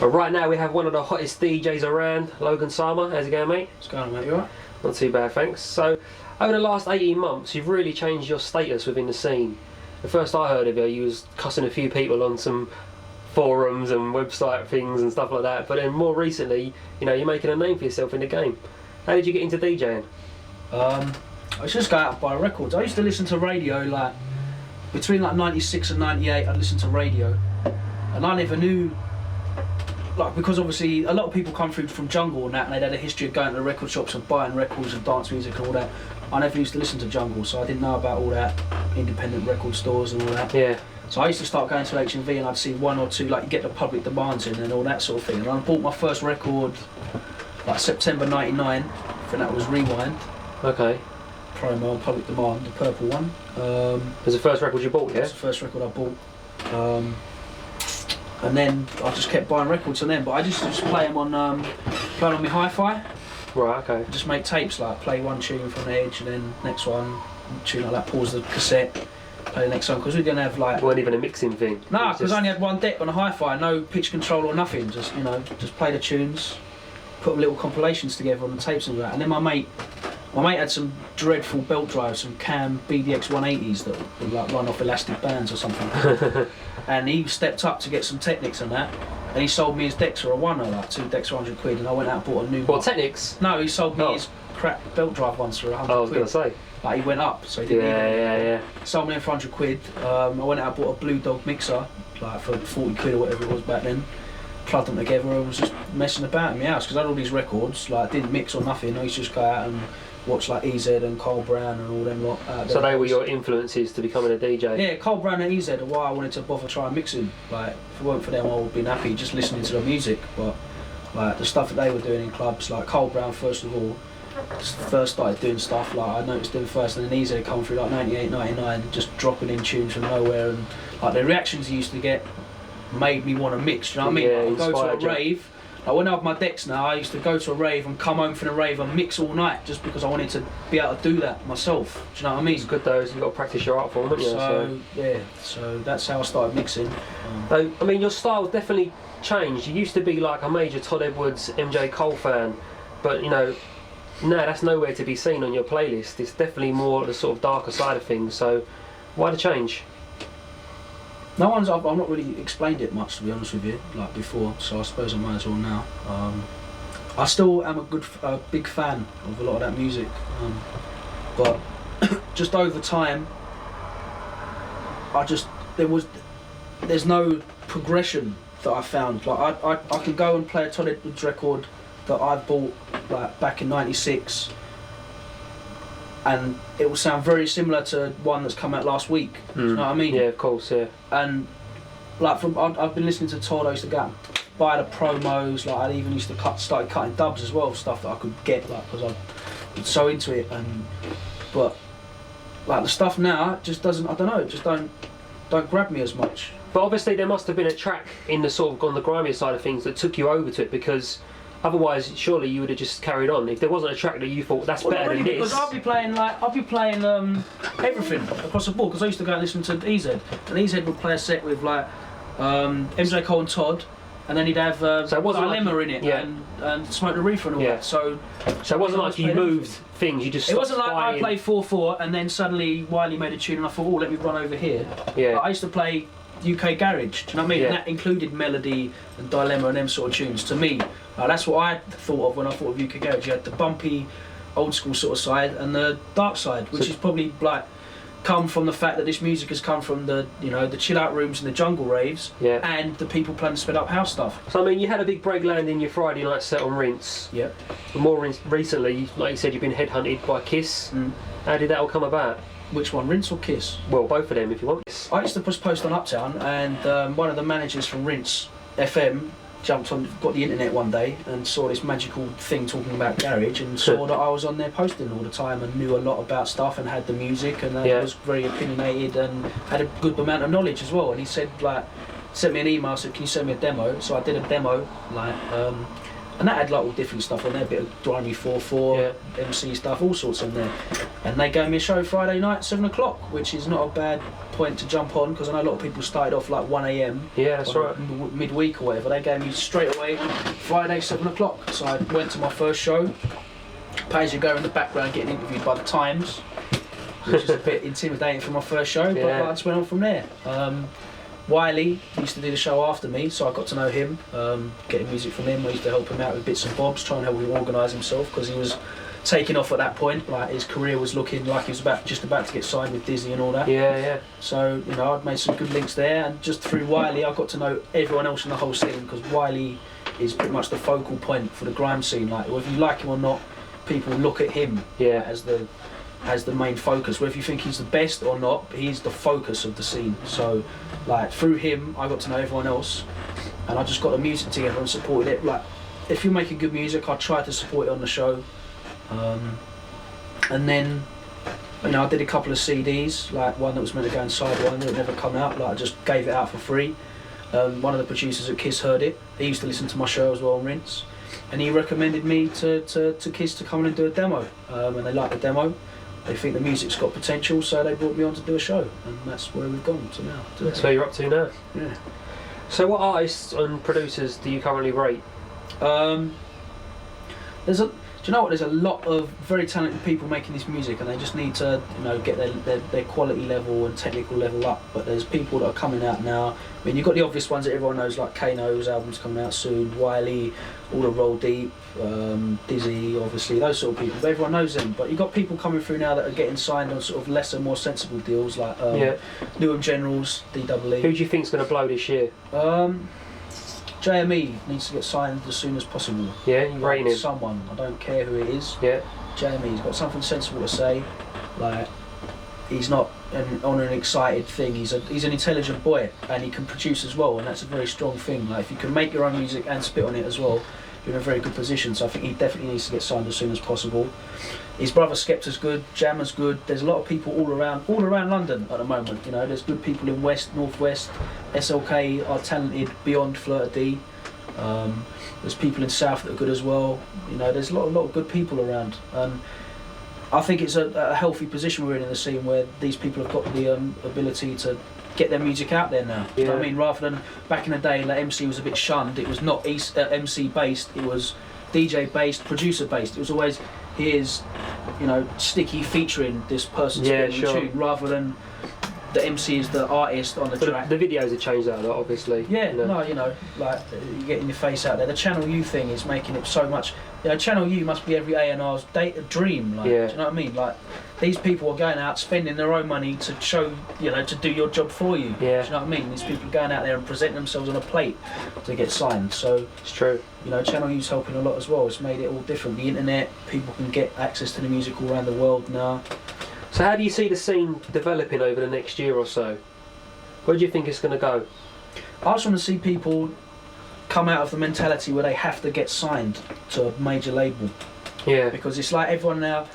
But right now we have one of the hottest DJs around, Logan. How's it going, mate? What's going on, mate? You alright? Not too bad, thanks. So, over the last 18 months, you've really changed your status within the scene. The first I heard of you, you was cussing a few people on some forums and website things and stuff like that. But then more recently, you know, you're making a name for yourself in the game. How did you get into DJing? I was just going out to buy records. I used to listen to radio like between like 96 and 98. I'd listen to radio, and I never knew, like, because obviously a lot of people come through from jungle and that, and they'd had a history of going to the record shops and buying records and dance music and all that. I never used to listen to jungle, so I didn't know about all that independent record stores and all that. Yeah. So I used to start going to HMV and I'd see one or two, like, you get the public demands in and all that sort of thing. And I bought my first record like September 99, I think that was Rewind. Okay. Promo on Public Demand, the purple one. Was the first record you bought, yeah? That's the first record I bought. And then I just kept buying records on them, but I just play them on, playing on my hi-fi. Right, okay. Just make tapes, like play one tune from the edge and then next one, tune like that, pause the cassette, play the next song, because we didn't have like... It wasn't even a mixing thing? No, because I only had one deck on a hi-fi, no pitch control or nothing, just, you know, just play the tunes, put little compilations together on the tapes and all that. And then my mate had some dreadful belt drives, some Cam BDX 180s that would like run off elastic bands or something. And he stepped up to get some Technics and that, and he sold me his decks for a one, like 2 decks for 100 quid, and I went out and bought a new one. What, Technics? No, he sold me his crap belt drive ones for 100 quid. I was going to say. Like, he went up, so he didn't need it. Yeah. Sold me them for 100 quid. I went out and bought a Blue Dog mixer, like for 40 quid or whatever it was back then. Plugged them together and was just messing about in my house, because I had all these records, like didn't mix or nothing. I used to just go out and watch like EZ and Cole Brown and all them lot. So they were your influences to becoming a DJ? Yeah, Cole Brown and EZ are why I wanted to bother trying mixing. Like, if it weren't for them, I would have been happy just listening to the music. But like the stuff that they were doing in clubs, like Cole Brown first of all, first started doing stuff, like I noticed him first, and then EZ come through like 98, 99, just dropping in tunes from nowhere, and like the reactions he used to get made me want to mix, you know what I mean? Yeah, I'd go to a rave. Like when I have my decks now, I used to go to a rave and come home from the rave and mix all night, just because I wanted to be able to do that myself. Do you know what I mean? It's good though, you've got to practice your art form, haven't you? So yeah, so that's how I started mixing. I mean, your style definitely changed. You used to be like a major Todd Edwards, MJ Cole fan, but you know, no, that's nowhere to be seen on your playlist. It's definitely more the sort of darker side of things. So why the change? I've not really explained it much, to be honest with you, like before, so I suppose I might as well now. I still am a big fan of a lot of that music, but just over time, there's no progression that I found. Like I can go and play a Todd Edwards record that I bought like back in '96, and it will sound very similar to one that's come out last week. Do you know what I mean? Yeah, of course, yeah. And like I've been listening to Todd. I used to go out and buy the promos. Like I even used to started cutting dubs as well, stuff that I could get, like, because I was so into it. But like the stuff now just doesn't. I don't know. It just don't grab me as much. But obviously there must have been a track in the sort of on the grimier side of things that took you over to it, because otherwise, surely you would have just carried on. If there wasn't a track that you thought that's better than this. Because I'll be playing everything across the board. Because I used to go and listen to EZ, and EZ would play a set with like MJ Cole and Todd, and then he'd have Dilemma in it, yeah, and Smoke the Reefer and all that. So it wasn't like you moved things. You just. It wasn't like I played 4/4 and then suddenly Wiley made a tune and I thought, oh, let me run over here. Yeah. But I used to play UK garage, do you know what I mean? Yeah. And that included Melody and Dilemma and them sort of tunes. To me, that's what I thought of when I thought of UK garage. You had the bumpy, old school sort of side and the dark side, which is probably like come from the fact that this music has come from the, you know, the chill out rooms and the jungle raves, yeah, and the people playing the sped up house stuff. So I mean, you had a big break landing your Friday night set on Rinse. Yep. But more recently, like you said, you've been headhunted by Kiss. How did that all come about? Which one, Rinse or Kiss? Well, both of them if you want. I used to post on Uptown, and one of the managers from Rinse FM got the internet one day and saw this magical thing talking about garage, and saw that I was on there posting all the time and knew a lot about stuff and had the music, and was very opinionated and had a good amount of knowledge as well. And he said, like, sent me an email, said, can you send me a demo? So I did a demo, like, And that had like all different stuff on there, a bit of Grime 4/4, Yeah. MC stuff, all sorts on there. And they gave me a show Friday night, 7 o'clock, which is not a bad point to jump on, because I know a lot of people started off like 1 a.m. Yeah, that's right. Midweek or whatever. They gave me straight away Friday, 7 o'clock. So I went to my first show. Pay as you go in the background getting interviewed by the Times, which is a bit intimidating for my first show, but I just went on from there. Wiley used to do the show after me, so I got to know him, getting music from him. I used to help him out with bits and bobs, try and help him organise himself, because he was taking off at that point. Like, his career was looking like he was just about to get signed with Disney and all that. Yeah. So, you know, I'd made some good links there, and just through Wiley I got to know everyone else in the whole scene, because Wiley is pretty much the focal point for the grime scene. Like, whether you like him or not, people look at him as the main focus. Whether you think he's the best or not, he's the focus of the scene. So, like, through him I got to know everyone else, and I just got the music together and supported it. Like, if you're making good music, I try to support it on the show. And then, you know, I did a couple of CDs, like one that was meant to go inside one that never come out. Like, I just gave it out for free. One of the producers at Kiss heard it. He used to listen to my show as well on Rinse, and he recommended me to Kiss to come in and do a demo. And they liked the demo. They think the music's got potential, so they brought me on to do a show, and that's where we've gone to now. That's where you're up to now. Yeah. So what artists and producers do you currently rate? Do you know what? There's a lot of very talented people making this music, and they just need to, you know, get their quality level and technical level up. But there's people that are coming out now. I mean, you've got the obvious ones that everyone knows, like Kano's album's coming out soon, Wiley, all the Roll Deep, Dizzy, obviously, those sort of people. But everyone knows them. But you've got people coming through now that are getting signed on sort of lesser, more sensible deals, like Newham Generals, DWE. Who do you think's going to blow this year? JME needs to get signed as soon as possible. Yeah, you rate him? Someone, I don't care who it is. Yeah. JME's got something sensible to say. Like, he's not on an excited thing. He's an intelligent boy, and he can produce as well, and that's a very strong thing. Like, if you can make your own music and spit on it as well, you're in a very good position. So I think he definitely needs to get signed as soon as possible. His brother Skepta's good, Jammer's good. There's a lot of people all around London at the moment. You know, there's good people in West, Northwest. SLK are talented beyond Fleur D. There's people in South that are good as well. You know, there's a lot of good people around. I think it's a healthy position we're in the scene, where these people have got the ability to get their music out there now. You know what I mean? Rather than back in the day, like, MC was a bit shunned. It was not MC based. It was DJ based, producer based. It was always, here's, you know, Sticky featuring this person spinning the tune, rather than the MC is the artist on the track. The videos have changed that a lot, obviously. Yeah, no, you know, like, you're getting your face out there. The Channel U thing is making it so much. You know, Channel U must be every A&R's dream. Like, do you know what I mean? Like, these people are going out spending their own money to show, you know, to do your job for you. Yeah. Do you know what I mean? These people are going out there and presenting themselves on a plate to get signed. So it's true. You know, Channel U's helping a lot as well. It's made it all different. The internet, people can get access to the music all around the world now. So how do you see the scene developing over the next year or so? Where do you think it's going to go? I just want to see people come out of the mentality where they have to get signed to a major label. Yeah. Because it's like everyone now,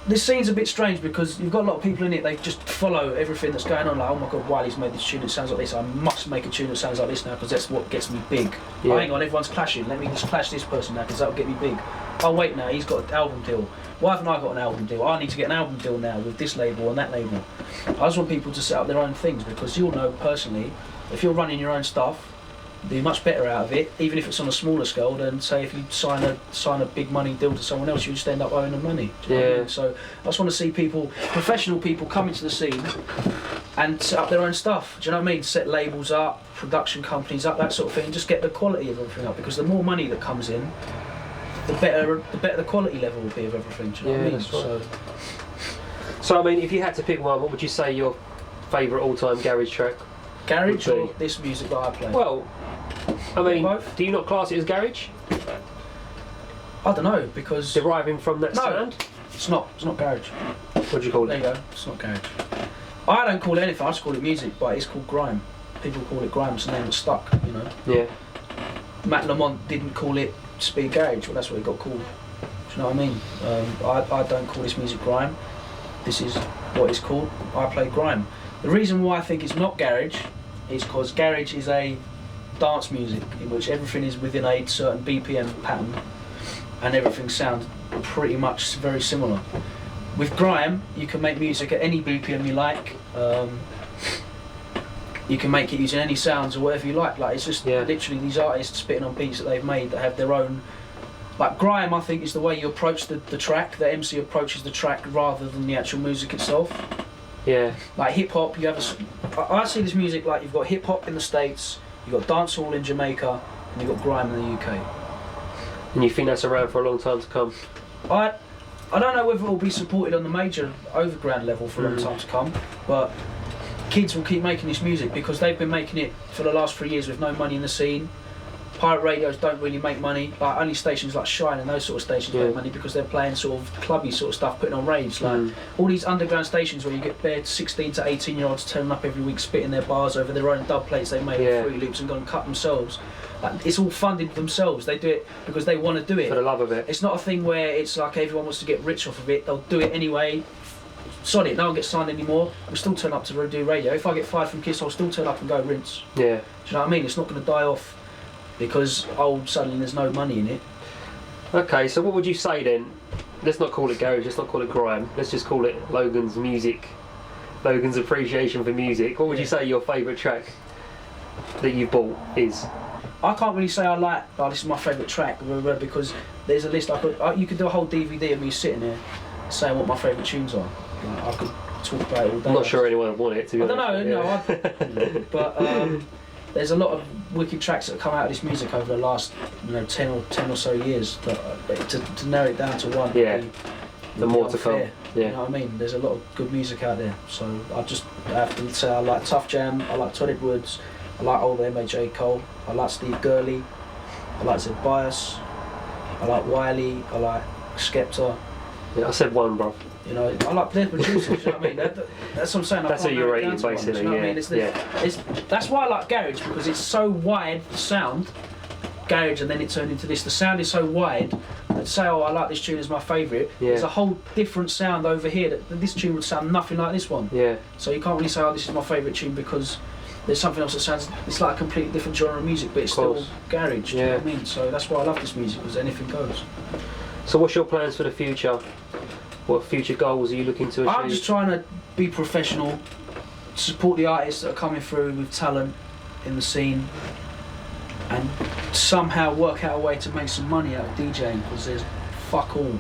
this scene's a bit strange, because you've got a lot of people in it, they just follow everything that's going on. Like, oh my god, Wiley's made this tune that sounds like this, I must make a tune that sounds like this now, because that's what gets me big. Yeah. Oh, hang on, everyone's clashing, let me just clash this person now, because that'll get me big. Oh wait, now he's got an album deal. Why haven't I got an album deal? I need to get an album deal now with this label and that label. I just want people to set up their own things, because you'll know personally, if you're running your own stuff, you'll be much better out of it, even if it's on a smaller scale, than say if you sign a big money deal to someone else, you just end up owing them money. Do you know what I mean? So I just want to see people, professional people, come into the scene and set up their own stuff. Do you know what I mean? Set labels up, production companies up, that sort of thing. Just get the quality of everything up, because the more money that comes in, the better the quality level will be of everything. Do you know what I mean? That's right. So I mean, if you had to pick one, what would you say your favourite all-time garage track? Garage or this music that I play? Well, I mean, both. Do you not class it as garage? I don't know, because deriving from that sound? It's not garage. What do you call it? There you go. It's not garage. I don't call it anything. I just call it music, but it's called grime. People call it grime. It's the name that stuck. You know. Yeah. Matt Lamont didn't call it speed garage. Well, that's what it got called. Do you know what I mean? I don't call this music grime. This is what it's called. I play grime. The reason why I think it's not garage is because garage is a dance music in which everything is within a certain BPM pattern and everything sounds pretty much very similar. With grime, you can make music at any BPM you like. You can make it using any sounds or whatever you like. Like it's just literally these artists spitting on beats that they've made that have their own. Like grime, I think, is the way you approach the track. The MC approaches the track rather than the actual music itself. Yeah. Like hip hop, you have I see this music like you've got hip hop in the States, you've got dancehall in Jamaica, and you've got grime in the UK. And you think that's around for a long time to come? I don't know whether it will be supported on the major overground level for a long time to come, but kids will keep making this music because they've been making it for the last 3 years with no money in the scene. Pirate radios don't really make money, like only stations like Shine and those sort of stations make money because they're playing sort of clubby sort of stuff, putting on raves. Like all these underground stations where you get bare 16 to 18 year olds turning up every week spitting their bars over their own dub plates they made with Fruity Loops and gone and cut themselves. Like, it's all funded themselves. They do it because they want to do it. For the love of it. It's not a thing where it's like everyone wants to get rich off of it. They'll do it anyway. Sod it, no one gets signed anymore. We'll still turn up to do radio. If I get fired from Kiss, I'll still turn up and go rinse. Yeah. Do you know what I mean? It's not going to die off because suddenly there's no money in it. Okay, so what would you say then? Let's not call it garage, let's not call it grime. Let's just call it Logan's music. Logan's appreciation for music. What would you say your favourite track that you've bought is? I can't really say I like, this is my favourite track, because there's a list. You could do a whole DVD of me sitting there saying what my favourite tunes are. Like, I could talk about it all day. I'm not sure anyone would want it, to be honest. I don't know, but there's a lot of wicked tracks that have come out of this music over the last 10 or so years. To narrow it down to one, the more to come. Yeah. You know what I mean? There's a lot of good music out there. So I have to say I like Tough Jam, I like Tonic Woods, I like old MJ Cole, I like Steve Gurley, I like Zed Bias, I like Wiley, I like Skepta. Yeah, I said one, bro. You know, I like their producers, you know what I mean? That's what I'm saying. That's who you're rating, basically, you know what I mean? That's why I like garage, because it's so wide, the sound, garage, and then it turned into this. The sound is so wide that say, oh, I like this tune as my favourite. There's a whole different sound over here that this tune would sound nothing like this one. Yeah. So you can't really say, oh, this is my favourite tune because there's something else that sounds, it's like a completely different genre of music, but it's still garage, do you know what I mean? So that's why I love this music, because anything goes. So what's your plans for the future? What future goals are you looking to achieve? I'm just trying to be professional, support the artists that are coming through with talent in the scene, and somehow work out a way to make some money out of DJing, because there's fuck all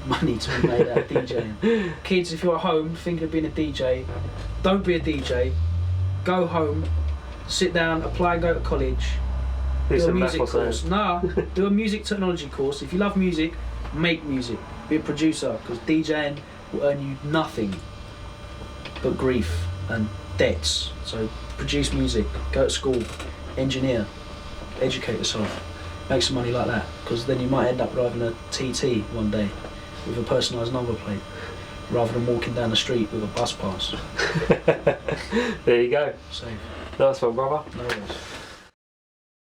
money to be made out of DJing. Kids, if you're at home thinking of being a DJ, don't be a DJ. Go home, sit down, apply and go to college, do a music course. Do a music technology course. If you love music, make music. Be a producer, because DJing will earn you nothing but grief and debts. So produce music, go to school, engineer, educate yourself, make some money like that, because then you might end up driving a TT one day with a personalised number plate rather than walking down the street with a bus pass. There you go. Safe. Nice one, brother. No worries.